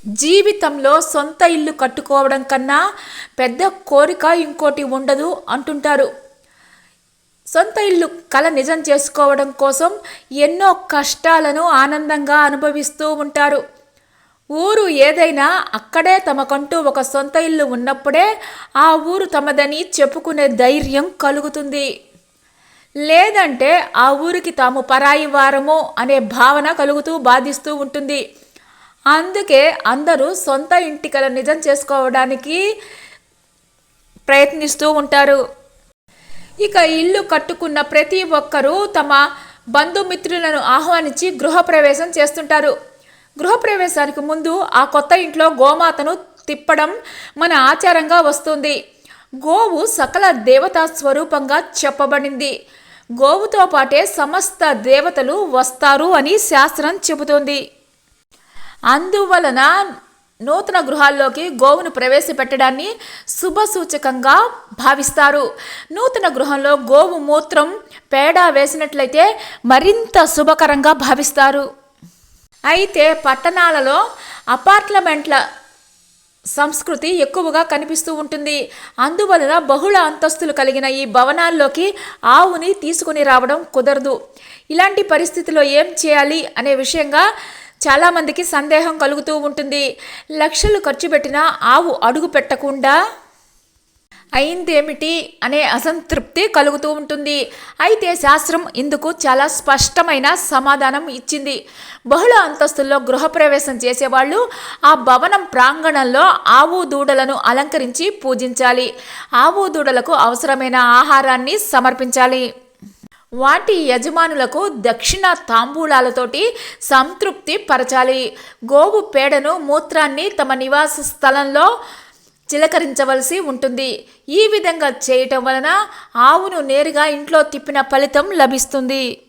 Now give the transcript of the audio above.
జీవితంలో సొంత ఇల్లు కట్టుకోవడం కన్నా పెద్ద కోరిక ఇంకోటి ఉండదు అంటుంటారు. సొంత ఇల్లు కల నిజం చేసుకోవడం కోసం ఎన్నో కష్టాలను ఆనందంగా అనుభవిస్తూ ఉంటారు. ఊరు ఏదైనా అక్కడే తమకంటూ ఒక సొంత ఇల్లు ఉన్నప్పుడే ఆ ఊరు తమదని చెప్పుకునే ధైర్యం కలుగుతుంది. లేదంటే ఆ ఊరికి తాము పరాయి వారము అనే భావన కలుగుతూ బాధిస్తూ ఉంటుంది. అందుకే అందరూ సొంత ఇంటి కల నిజం చేసుకోవడానికి ప్రయత్నిస్తూ ఉంటారు. ఇక ఇల్లు కట్టుకున్న ప్రతి ఒక్కరూ తమ బంధుమిత్రులను ఆహ్వానించి గృహప్రవేశం చేస్తుంటారు. గృహప్రవేశానికి ముందు ఆ కొత్త ఇంట్లో గోమాతను తిప్పడం మన ఆచారంగా వస్తుంది. గోవు సకల దేవతా స్వరూపంగా చెప్పబడింది. గోవుతో పాటే సమస్త దేవతలు వస్తారు అని శాస్త్రం చెబుతోంది. అందువలన నూతన గృహాల్లోకి గోవును ప్రవేశపెట్టడాన్ని శుభసూచకంగా భావిస్తారు. నూతన గృహంలో గోవు మూత్రం పేడ వేసినట్లయితే మరింత శుభకరంగా భావిస్తారు. అయితే పట్టణాలలో అపార్ట్మెంట్ల సంస్కృతి ఎక్కువగా కనిపిస్తూ ఉంటుంది. అందువలన బహుళ అంతస్తులు కలిగిన ఈ భవనాల్లోకి ఆవుని తీసుకుని రావడం కుదరదు. ఇలాంటి పరిస్థితిలో ఏం చేయాలి అనే విషయంగా చాలామందికి సందేహం కలుగుతూ ఉంటుంది. లక్షలు ఖర్చు పెట్టినా ఆవు అడుగు పెట్టకుండా అయిందేమిటి అనే అసంతృప్తి కలుగుతూ ఉంటుంది. అయితే శాస్త్రం ఇందుకు చాలా స్పష్టమైన సమాధానం ఇచ్చింది. బహుళ అంతస్తుల్లో గృహప్రవేశం చేసేవాళ్ళు ఆ భవనం ప్రాంగణంలో ఆవు దూడలను అలంకరించి పూజించాలి. ఆవు దూడలకు అవసరమైన ఆహారాన్ని సమర్పించాలి. వాటి యజమానులకు దక్షిణ తాంబూలాలతోటి సంతృప్తి పరచాలి. గోవు పేడను మూత్రాన్ని తమ నివాస స్థలంలో చిలకరించవలసి ఉంటుంది. ఈ విధంగా చేయటం వలన ఆవును నేరుగా ఇంట్లో తిప్పిన ఫలితం లభిస్తుంది.